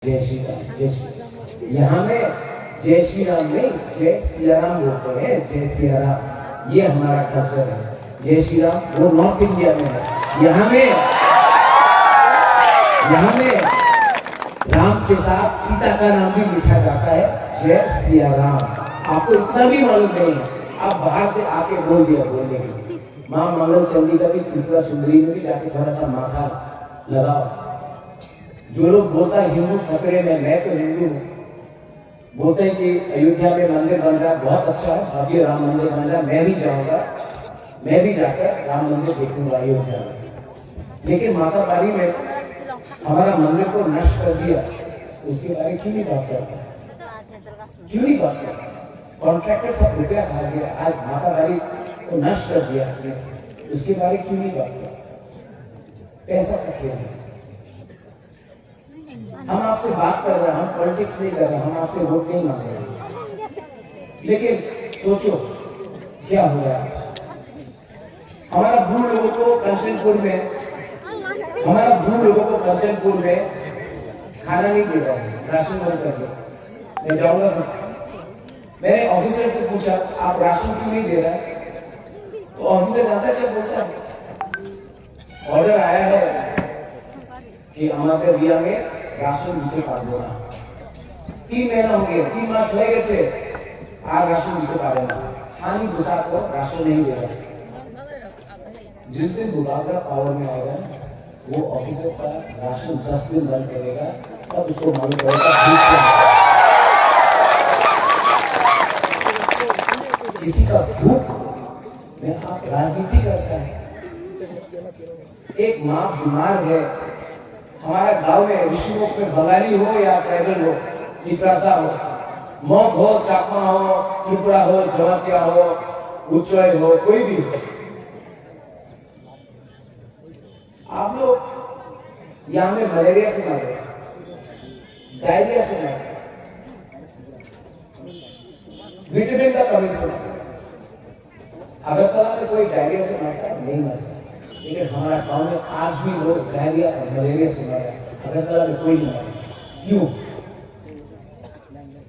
जय श्री राम, जय श्री राम। यहाँ में जय श्री राम नहीं, जय सिया राम बोलते हैं। जय सिया राम, ये हमारा कल्चर है। जय श्री राम वो नॉर्थ इंडिया में है। यहाँ में राम के साथ सीता का नाम भी लिखा जाता है, जय सिया राम। आपको इतना भी मालूम नहीं है, आप बाहर से आके बोल दिया बोलने के। माँ मंगल चंडी का भी त्रिपुरा सुंदरी में भी जाके थोड़ा सा माथा लगाओ। जो लोग बोलता है हिंदू खतरे में, मैं तो हिंदू हूँ, बोलते हैं कि अयोध्या में मंदिर बन रहा है, बहुत अच्छा है, भव्य राम मंदिर बन रहा है, मैं भी जाऊंगा, मैं भी जाकर राम मंदिर देखूंगा अयोध्या में। लेकिन माता बारी में हमारा मंदिर को नष्ट कर दिया, उसके बारे में क्यों नहीं बात करता? क्यों नहीं बात करता? कॉन्ट्रैक्टर सब रुपया खा गया, आज माता बारी को नष्ट कर दिया, उसके बारे में क्यों नहीं बात करता? पैसा का खेल है। हम आपसे बात कर रहे हैं, हम पॉलिटिक्स नहीं कर रहे, हम आपसे वोट नहीं मांग रहे। लेकिन सोचो क्या हो रहा है। हमारा बूढ़ लोगों को कंचनपुर में खाना नहीं दे रहा है, राशन बंद कर दिया। मैं जाऊंगा, मैंने ऑफिसर से पूछा आप राशन क्यों नहीं दे रहा है? तो ऑफिसर आता क्या बोलता है, ऑर्डर आया है कि हमारे दिया में राशन दिते पारबो ना। 3 महीना हो गया, 3 मास हो गए, आज राशन दिते पारे ना। हानि गुस्सा को राशन नहीं दे रहा। जिस दिन बुलाकर पावर में आएगा वो ऑफिसर का राशन 10 दिन बंद करेगा, तब उसको मालूम पड़ेगा किसी का भूख में आप राजनीति करता है। एक माँ बीमार है, हमारा गांव में ऋषिमुख में बंगाली हो या ट्राइबल हो, नित्रासा हो, मौत हो, चाकमा हो, त्रिपुरा हो, जमातिया हो, उच्चय हो, कोई भी हो, आप लोग यहाँ में मलेरिया से मर रहे, डायरिया से मर रहे, विटामिन का कमी से मर रहे। अगरतला में कोई डायरिया से मरता नहीं मरता, लेकिन हमारा गांव में आज भी लोग डायरिया और मलेरिया से मर रहे हैं। अगरतला में कोई नहीं मरा। क्यों?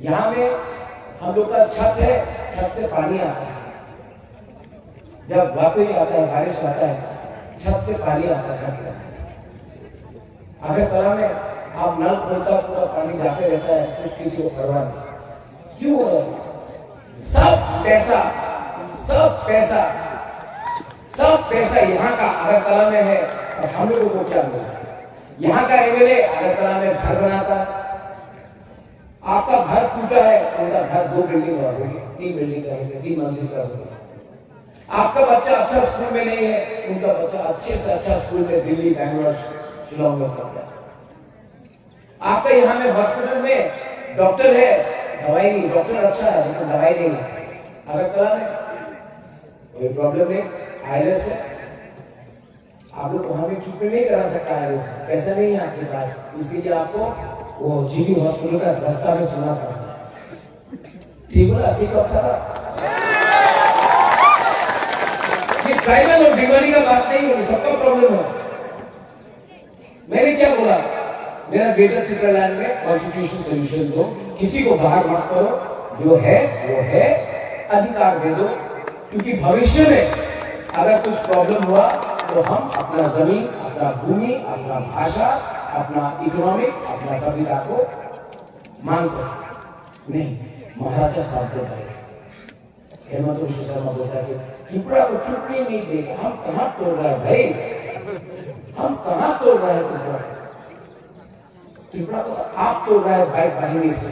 यहाँ में हम लोग का छत है, छत से पानी आता है। जब वापस आता है, बारिश आता है, छत से पानी आता है। अगरतला में आप नल खोलता पूरा पानी जाते रहता है, कुछ किसी को परवाह नहीं। क्यों? सब पैसा यहाँ का अगरतला में है, और हम लोगों को क्या मिला? यहाँ का एमएलए अगरतला में घर बनाता है। आपका घर टूटा है, उनका घर 2 बिल्डिंग और होगी, 3 बिल्डिंग का होगा, 3 मंजिल का होगा। आपका बच्चा अच्छा स्कूल में नहीं है, उनका बच्चा अच्छे से अच्छा स्कूल में दिल्ली, बैंगलोर, शिलोंग में पढ़ता है। आपका यहाँ में हॉस्पिटल में डॉक्टर है, दवाई नहीं, डॉक्टर अच्छा है लेकिन दवाई नहीं है। अगरतला में कोई प्रॉब्लम नहीं, आईएलएस है, आप लोग वहां भी ट्रीटमेंट नहीं करा सकता है, पैसा नहीं है आपके पास, इसके लिए आपको वो जीबी हॉस्पिटल का रास्ता में सुना था। ठीक बोला? ठीक है। ये ट्राइबल और डिवानी का बात नहीं है, सबका प्रॉब्लम है। मैंने क्या बोला, मेरा बेटा स्विट्जरलैंड में कॉन्स्टिट्यूशन सोल्यूशन दो, किसी को बाहर मत करो, जो है वो है, अधिकार दे दो, क्योंकि भविष्य में अगर कुछ प्रॉब्लम हुआ तो हम अपना जमीन, अपना भूमि, अपना भाषा, अपना इकोनॉमिक्स, अपना सभ्यता को मान सकते नहीं। महाराजा साहब बोलता है, हेमंत विश्व शर्मा बोलता है त्रिपुरा को टुकड़ी नहीं देगा। हम कहां तोड़ रहे हैं भाई, हम कहां तोड़ रहे हैं त्रिपुरा? त्रिपुरा को आप तोड़ रहे हैं भाई बहिनी से,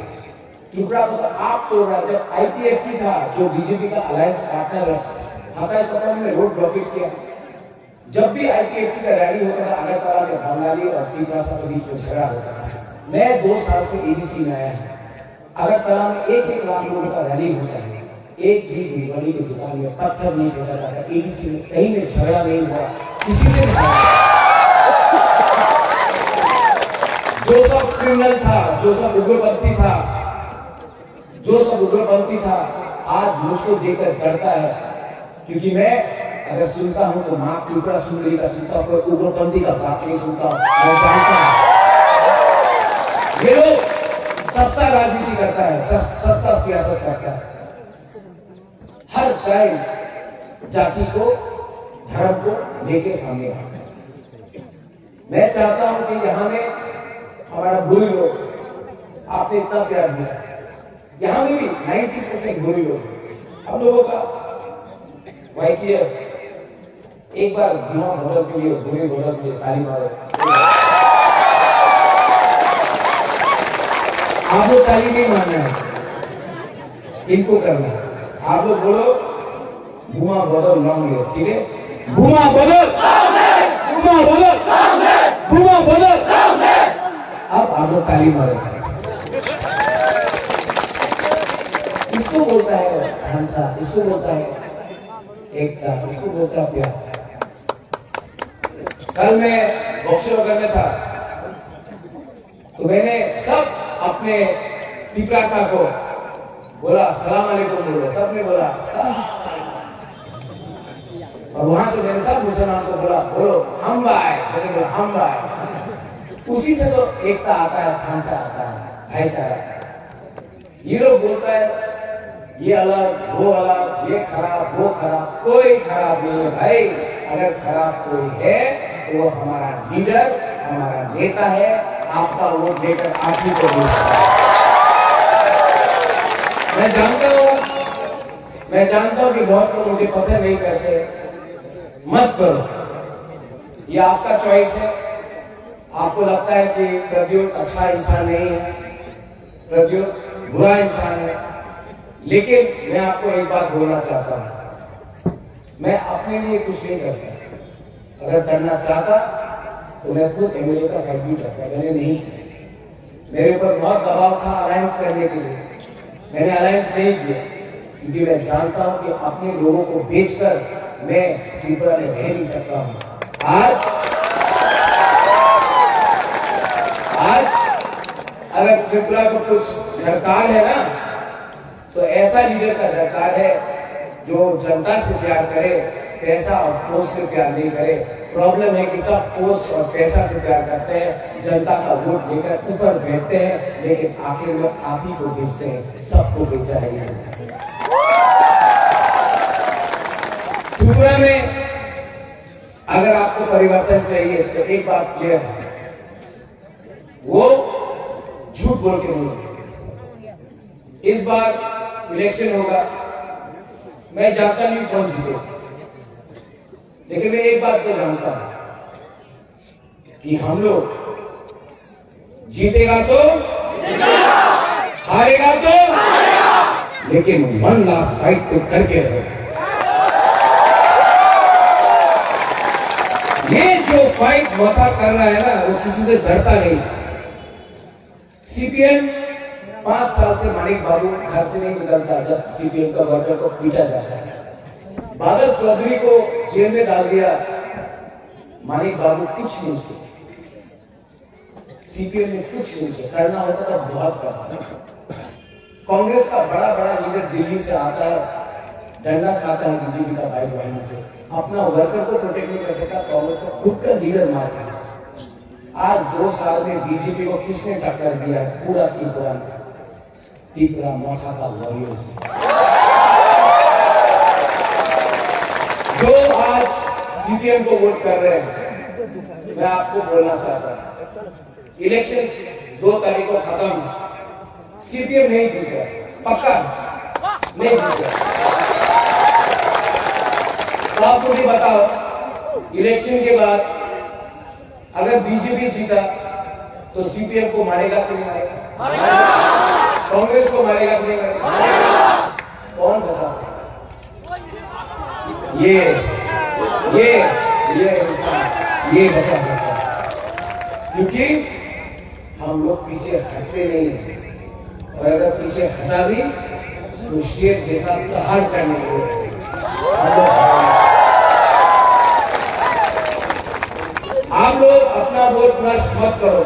त्रिपुरा को आप तोड़ रहे हैं। जब आईपीएफटी था, जो बीजेपी का अलायंस पार्टनर है, हकायत में रोड ब्लॉकेट किया। जब भी आईपीएफटी का रैली होता था, अगरतला में बंगाली और त्रिपुरा के बीच में झगड़ा होता था। मैं 2 साल से एडीसी में आया हूं, अगरतला में 1-1 लाख लोगों का रैली होता है, एक भी भिखारी की दुकान में पत्थर नहीं फेंका जाता, एडीसी में कहीं में झगड़ा नहीं हुआ किसी से नहीं। जो सब क्रिमिनल था, जो सब उग्रपंथी था, आज मुझको देखकर डरता है, क्योंकि मैं अगर सुनता हूं तो मां त्रिपुरा सुंदरी का सुनता हूं, कोई उग्रपंथी का बात नहीं सुनता हूं। मैं जानता हूं ये लोग सस्ता राजनीति करता है, सस्ता सियासत करता है। हर टाइम जाति को, धर्म को लेके सामने आता है। मैं चाहता हूं कि यहां में हमारा बुरी लोग, आपने इतना प्यार दिया, यहां में भी 90% बुरी लोग। हम लोगों का वाईटीएफ एक बार धुआं भोलक के लिए, बुरी भोलक के लिए ताली मारे। आप लोग ताली नहीं मारना है, इनको करना है। आप लोग बोलो धुआं बदल लॉन्ग, ठीक है? धुआं बदल, धुआं बदल, धुआं बदल। अब आप लोग ताली मारे। इसको बोलता है हंसा, इसको बोलता है एकता, इसको बोलता है प्यार। कल मैं बक्सर में था तो मैंने सब अपने पिपरासा को बोला सलाम अलैकुम, बोलो, सबने बोला सलाम। और वहां से मैंने सब मुसलमान को बोला बोलो हम भाई, मैंने बोला हम भाई। उसी से तो एकता आता है, खांसा आता है, भाईचारा। ये लोग बोलता है ये अलग, वो अलग, ये खराब, वो खराब। कोई खराब नहीं है भाई। अगर खराब कोई है तो वो हमारा लीडर, हमारा नेता है। आपका वोट देकर आप ही को देता है। मैं जानता हूं कि बहुत लोग मुझे पसंद नहीं करते। मत करो, ये आपका चॉइस है। आपको लगता है कि प्रद्योत अच्छा इंसान नहीं है, प्रद्योत बुरा इंसान है, लेकिन मैं आपको एक बात बोलना चाहता हूं, मैं अपने लिए कुछ नहीं करता। अगर करना चाहता तो मैं खुद एमएलए का फाइट भी करता, मैंने नहीं किया। मेरे ऊपर बहुत दबाव था अलायंस करने के लिए, मैंने अलायंस नहीं किया क्योंकि मैं जानता हूं कि अपने लोगों को बेचकर मैं त्रिपुरा में रह नहीं सकता हूं। आज अगर त्रिपुरा को कुछ दरकार है ना, तो ऐसा लीडर का दरकार है जो जनता से प्यार करे, पैसा और पोस्ट से प्यार नहीं करे। प्रॉब्लम है कि सब पोस्ट और पैसा से प्यार करते हैं, जनता का वोट लेकर ऊपर बैठते हैं, लेकिन आखिर में आप ही को बेचते हैं। सबको बेचा है ये। त्रिपुरा में अगर आपको परिवर्तन चाहिए तो एक बात क्लियर है, वो झूठ बोल के बोलो। इस बार इलेक्शन होगा, मैं जानता नहीं कौन जीते, लेकिन मैं एक बात तो जानता हूं कि हम लोग जीतेगा तो हारेगा तो, लेकिन वन लास्ट फाइट तो करके रहेगा। ये जो फाइट मथा कर रहा है ना, वो किसी से डरता नहीं। सीपीएम 5 साल से मानिक बाबू घर से नहीं निकलता जब सीपीएम का वर्कर को पीटा जाता है। बादल चौधरी को जेल में डाल दिया, मानिक बाबू कुछ नहीं किया, सीपीएम ने कुछ नहीं किया। करना होता था बहुत करता। कांग्रेस का बड़ा बड़ा लीडर दिल्ली से आता है, डंडा खाता है बीजेपी का भाई बहन से, अपना वर्कर को प्रोटेक्ट नहीं कर सकता। कांग्रेस का खुद का लीडर मार दिया। आज 2 साल में बीजेपी को किसने टक्कर दिया? पूरा त्रिपुरा मोथा का वॉरियर्स। जो आज सीपीएम को वोट कर रहे हैं, मैं आपको बोलना चाहता हूं, इलेक्शन 2 तारीख को खत्म, सीपीएम नहीं जीता, पक्का नहीं जीता। तो आप मुझे बताओ, इलेक्शन के बाद अगर बीजेपी जीता तो सीपीएम को मारेगा कि नहीं मारेगा? कांग्रेस को मारेगा कि नहीं मारेगा? कौन बता सकता? ये बचा सकता है, क्योंकि हम लोग पीछे हटते नहीं हैं, और अगर पीछे हटा भी तो शेर जैसा प्रहार करने के लिए आप लोग अपना वोट नष्ट मत करो।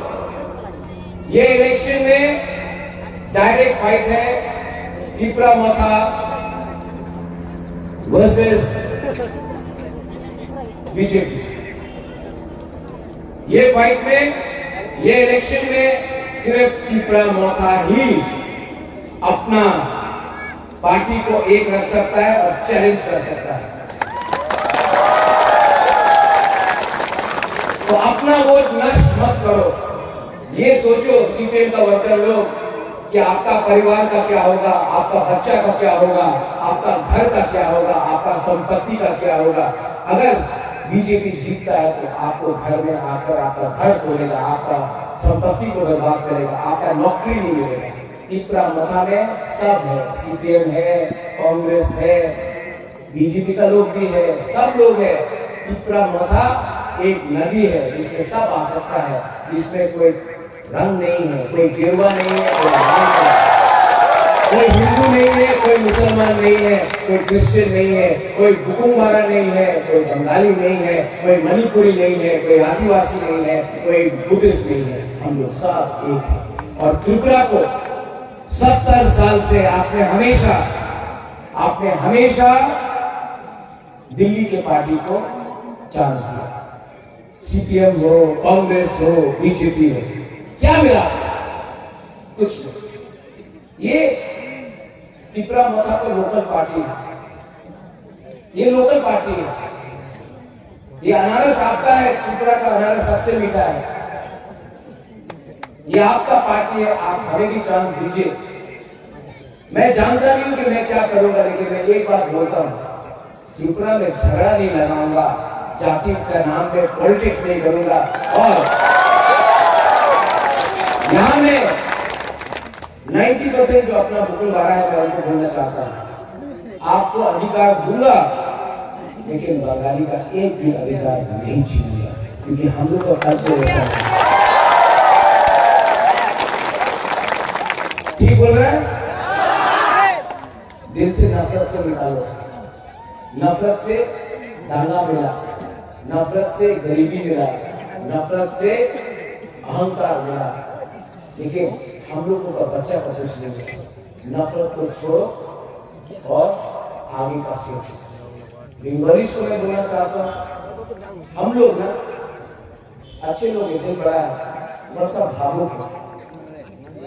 ये इलेक्शन में डायरेक्ट फाइट है, त्रिपुरा मोथा वर्सेस बीजेपी। ये फाइट में, ये इलेक्शन में सिर्फ तीपरा मौका ही अपना पार्टी को एक रख सकता है और चैलेंज कर सकता है। तो अपना वोट नष्ट मत करो। ये सोचो सीपीएम का वर्कर लोग कि आपका परिवार का क्या होगा, आपका बच्चा का क्या होगा, आपका घर का क्या होगा, आपका संपत्ति का क्या होगा। अगर बीजेपी जीतता है तो आपको घर में आकर आपका घर तोड़ेगा, आपका संपत्ति को बर्बाद करेगा, आपका नौकरी नहीं मिलेगा। तीपरा मथा में सब है, सीपीएम है, कांग्रेस है, बीजेपी का लोग भी है, सब लोग है। तीपरा मथा एक नदी है जिसमें सब आ सकता है, इसमें कोई रंग नहीं है, कोई गेरुआ नहीं है, कोई लाल नहीं है, कोई हिंदू नहीं है, कोई मुसलमान नहीं है, कोई क्रिश्चियन नहीं है, कोई बुकुंबारा नहीं है, कोई बंगाली नहीं है, कोई मणिपुरी नहीं है, कोई आदिवासी नहीं है, कोई बुद्धिस्ट नहीं है। हम लोग सब एक है। और त्रिपुरा को 70 साल से आपने हमेशा दिल्ली के पार्टी को चांस दिया, सीपीएम हो, कांग्रेस हो, बीजेपी हो, क्या मिला? कुछ नहीं। ये तीपरा मथा को लोकल पार्टी है, ये लोकल पार्टी है। ये अनारस आपका है, त्रिपुरा का अनारस सबसे मीठा है। ये आपका पार्टी है, आप हमें भी चांस दीजिए। मैं जानता नहीं हूं कि मैं क्या करूंगा, लेकिन मैं एक बात बोलता हूं, त्रिपुरा में झगड़ा नहीं लगाऊंगा, जाति का नाम पे पॉलिटिक्स नहीं करूंगा। और यहां में 90% जो अपना बुकुल बारा है, मैं उनको बोलना चाहता हूं, आपको अधिकार दूंगा, लेकिन बंगाली का एक भी अधिकार नहीं छीनूंगा, क्योंकि हम लोग का कर्तव्य होता है। ठीक बोल रहे हैं? दिल से नफरत को निकालो। नफरत से दांगा मिला, नफरत से गरीबी मिला, नफरत से अहंकार मिला, लेकिन हम लोगों का बच्चा का कुछ नहीं है। नफरत को छोड़ो और आगे का सोचो। बेंगोली को मैं बोलना चाहता हूँ, हम लोग ना अच्छे लोग हैं, दिल बड़ा है, थोड़ा सा भावुक है।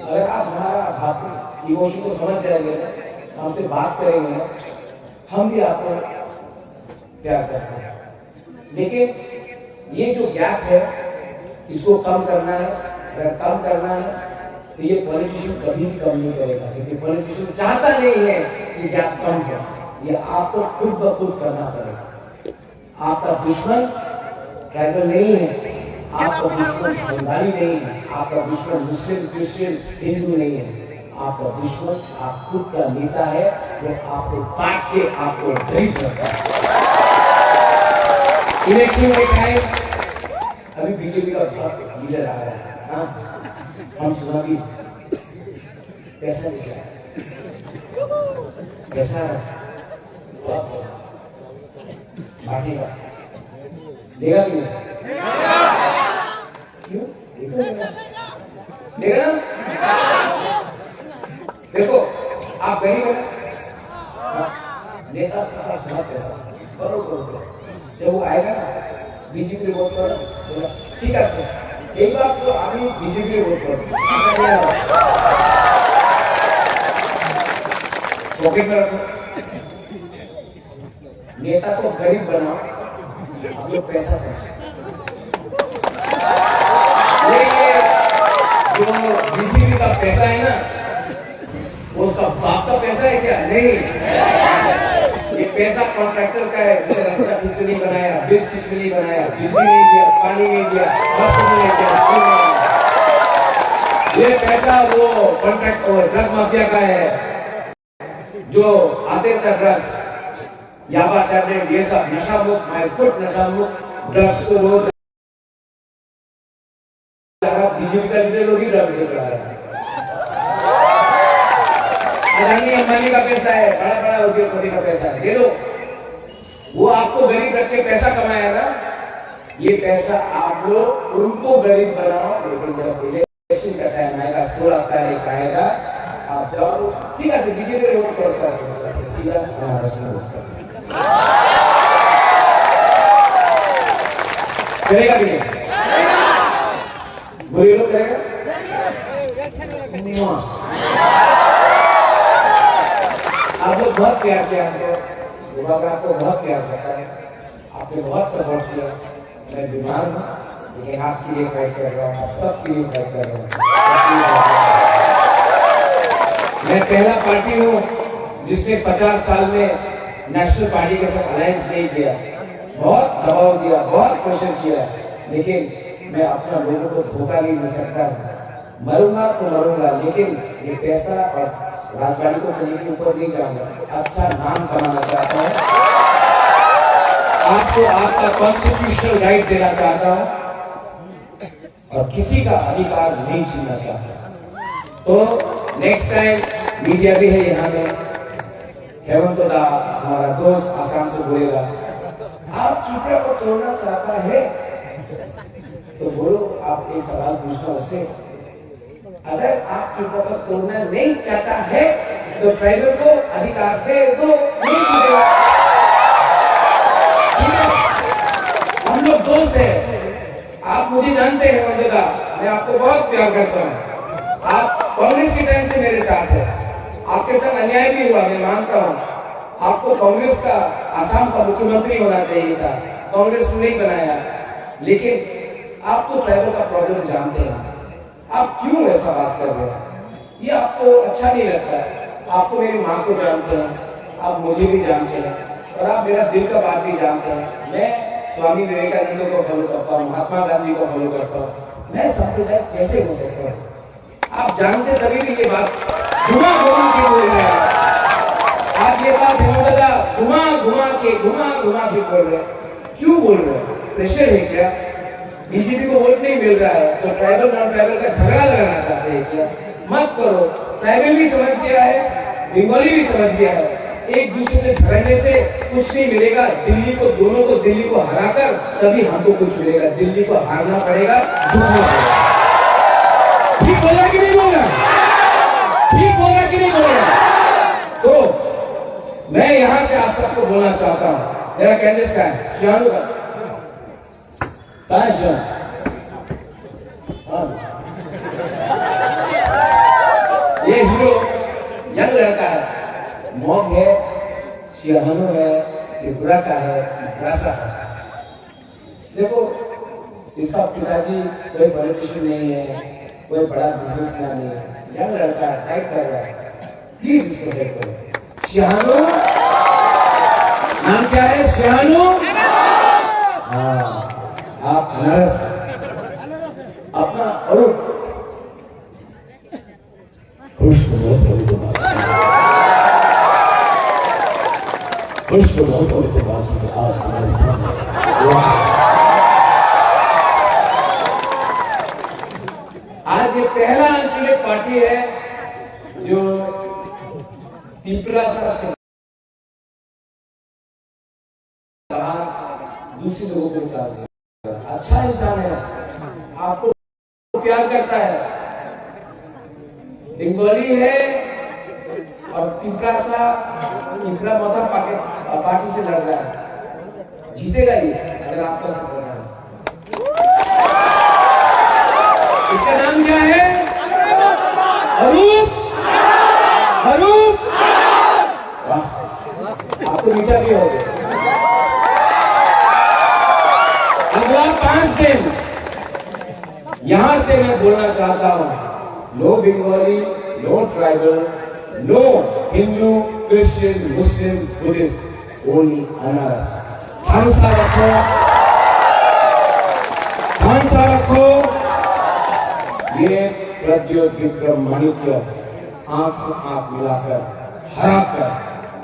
अगर आप हमारा भावुक इमोशन को समझ जाएंगे ना, हमसे बात करेंगे ना, हम भी आपको प्यार करते हैं। लेकिन ये जो गैप है, इसको कम करना है। अगर कम करना है तो ये पॉलिटिशियन कभी भी कम नहीं करेगा, क्योंकि पॉलिटिशियन चाहता नहीं है कि गैप कम हो। ये आपको खुद ब खुद करना पड़ेगा। आपका दुश्मन ट्राइबल नहीं है, आपका दुश्मन बंगाली नहीं है, आपका दुश्मन मुस्लिम, क्रिश्चियन, हिंदू नहीं है। आपका दुश्मन आप खुद का नेता है, जो आपको काट के आपको गरीब करता है। इलेक्शन में टाइम अभी बीजेपी का बहुत लीडर आ रहा है, हाँ, हम सुना भी पैसा पैसा बांटेगा, देगा कि नहीं? क्यों देगा ना? देखो आप गरीब है, नेता के पास बहुत पैसा, करोड़ करोड़। जब वो आएगा ना, बीजेपी वोट करो, बोला ठीक है सर, एक बार तो अभी बीजेपी वोट करो, पॉकेट में रखो। नेता को गरीब बनाओ, आप लोग पैसा करो। जो बीजेपी का पैसा है ना, वो उसका बाप का पैसा है क्या? नहीं, ये पैसा कॉन्ट्रैक्टर का है, जिसने रास्ता ठीक से नहीं बनाया, ब्रिज ठीक से नहीं बनाया, बिजली नहीं दिया, पानी नहीं दिया, हॉस्पिटल नहीं दिया। ये पैसा वो कॉन्ट्रैक्ट और ड्रग माफिया का है, जो आते का ड्रग्स, याबा टैबलेट, ये सब नशा मुक्त, माइफुट नशा मुक्त ड्रग्स को रोज बीजेपी का लीडर लोग ही ड्रग्स लेकर आ रहे हैं। अदानी अंबानी का पैसा है, बड़ा बड़ा उद्योगपति का पैसा है, दे दो। वो आपको गरीब रख के पैसा कमाया ना, ये पैसा आप लोग उनको गरीब बनाओ। लेकिन जब इलेक्शन का टाइम आएगा, 16 तारीख आएगा, आप जाओ, ठीक है, बीजेपी वोट करता है, सीधा महाराष्ट्र वोट करता करेगा कि नहीं? बुरे लोग करेगा। आप लोग बहुत प्यार किया हमको, विभाग आपको बहुत प्यार करता है, आपने बहुत सपोर्ट किया। मैं बीमार हूँ लेकिन आपके लिए फाइट कर रहा हूँ, आप सबके लिए फाइट कर रहा हूँ। मैं पहला पार्टी हूँ जिसने 50 साल में नेशनल पार्टी के साथ अलायंस नहीं किया, बहुत दबाव दिया, बहुत प्रेशर किया, लेकिन मैं अपना लोगों को धोखा नहीं दे सकता। मरूंगा तो मरूंगा, लेकिन ये पैसा और राजगाड़ी को कहीं के ऊपर नहीं जाऊंगा। अच्छा नाम कमाना चाहता हूँ, आपको आपका कॉन्स्टिट्यूशनल राइट देना चाहता हूँ और किसी का अधिकार नहीं छीनना चाहता। तो नेक्स्ट टाइम मीडिया भी है यहाँ में, हेमंत दा हमारा दोस्त आसाम से बोलेगा, आप चुपड़ा को तोड़ना चाहता है तो बोलो, आप एक सवाल पूछना उससे। अगर आप चुपड़ा को तोड़ना नहीं चाहता है तो ट्राइबल को अधिकार दे दो, नहीं मिलेगा। हम लोग दोस्त हैं, आप मुझे जानते हैं हेमंत दा, मैं आपको बहुत प्यार करता हूँ। आप कांग्रेस के टाइम से मेरे साथ है, आपके साथ अन्याय भी हुआ, मैं मानता हूँ। आपको कांग्रेस का आसाम का मुख्यमंत्री होना चाहिए था, कांग्रेस ने नहीं बनाया, लेकिन आप तो ट्राइबल का प्रॉब्लम जानते हैं, आप क्यों ऐसा बात कर रहे हैं? ये आपको अच्छा नहीं लगता है। आपको मेरी माँ को जानते हैं, आप मुझे भी जानते हैं और आप मेरा दिल का बात भी जानते हैं। मैं स्वामी विवेकानंद को फॉलो करता हूँ, महात्मा गांधी को फॉलो करता हूँ, मैं सांप्रदायिक कैसे हो सकता हूँ? आप जानते तभी भी ये बात घुमा घुमा के बोल रहे हैं। आप ये बात घुमा घुमा के बोल रहे हैं, क्यों बोल रहे हैं? प्रेशर है क्या? बीजेपी को वोट नहीं मिल रहा है तो ट्राइबल नॉन ट्राइबल का झगड़ा लगाना चाहते हैं क्या? मत करो। ट्राइबल भी समझ गया है, बंगाली भी समझ गया है, एक दूसरे से झगड़ने से कुछ नहीं मिलेगा। दिल्ली को, दोनों को दिल्ली को हराकर तभी हमको कुछ मिलेगा। दिल्ली को हारना पड़ेगा, झुकना पड़ेगा। ठीक बोला कि नहीं बोला? ठीक बोला कि नहीं बोला? तो मैं यहां से आप सबको बोलना चाहता हूं, मेरा कैंडिडेट का है शियानू का, ये हीरो यंग लड़का है, मॉग है, शियानू है, त्रिपुरा का है, रासा है। देखो, इसका पिताजी कोई पॉलिटिशियन नहीं है, कोई बड़ा बिजनेसमैन नहीं है, यंग लड़का है, फाइट कर रहा है, प्लीज इसको हेल्प करो। शियानू नाम क्या है? शियानू। हाँ, आप अनारस अपना और खुश को बहुत बड़ी तो बात, खुश को बहुत बड़ी तो बात आप हमारे सामने। आज ये पहला आंचलिक पार्टी है जो त्रिपुरा से दूसरे लोगों को चार्ज है। अच्छा इंसान है, आपको प्यार करता है, बंगाली है और त्रिपुरा मथा पार्टी से लड़ रहा है, जीतेगा ये अगर आपका साथ लड़ रहा है। इसका नाम क्या है? अरूप। अरूप, आप तो मीठा भी हो गए। अगला 5 दिन यहां से मैं बोलना चाहता हूं, no Bengali, no tribal, no Hindu, Christian, Muslim, Buddhist, only अनारस। हंसा रखो, हंसा रखो। ये प्रद्योत विक्रम माणिक्य आंख से आंख मिलाकर हराकर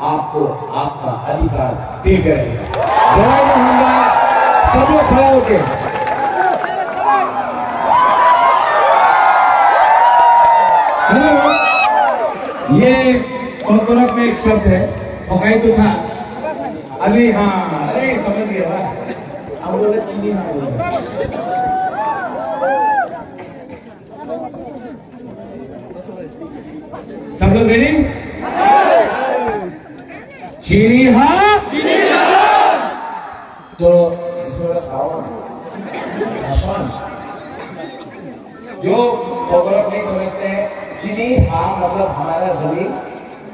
आपको आपका अधिकार दे गए। सब लोग खड़ा होके ये कॉर्पोरेट में एक शब्द है, पकाई तो था अभी। हाँ, अरे समझ गया, हम बोले चीनी ना बोले। सब लोग रेडी? चीनी हाँ, तो जो कॉर्पोरेट नहीं समझते हैं चीनी हाँ मतलब हमारा जमीन,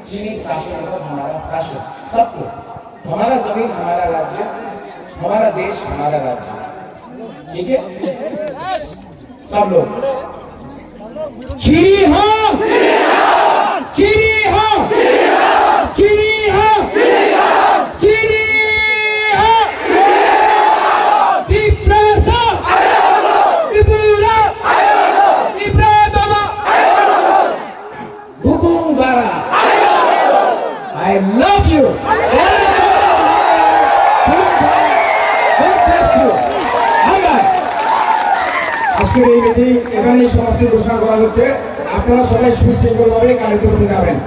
चीनी शासन मतलब हमारा शासन, सबको हमारा जमीन हमारा राज्य, हमारा देश हमारा राज्य, ठीक है सब लोग चीनी हाँ, चीनी हाँ, चीनी हाँ, चीनी हाँ, त्रिपुरा, त्रिपुरा, त्रिपुरा, हुकुम बारा, I love you. আজকের এই মিটিং এখানেই সমাপ্তি ঘোষণা করা হচ্ছে। আপনারা সবাই সুশৃঙ্খলভাবে কালেক্টর যাবেন।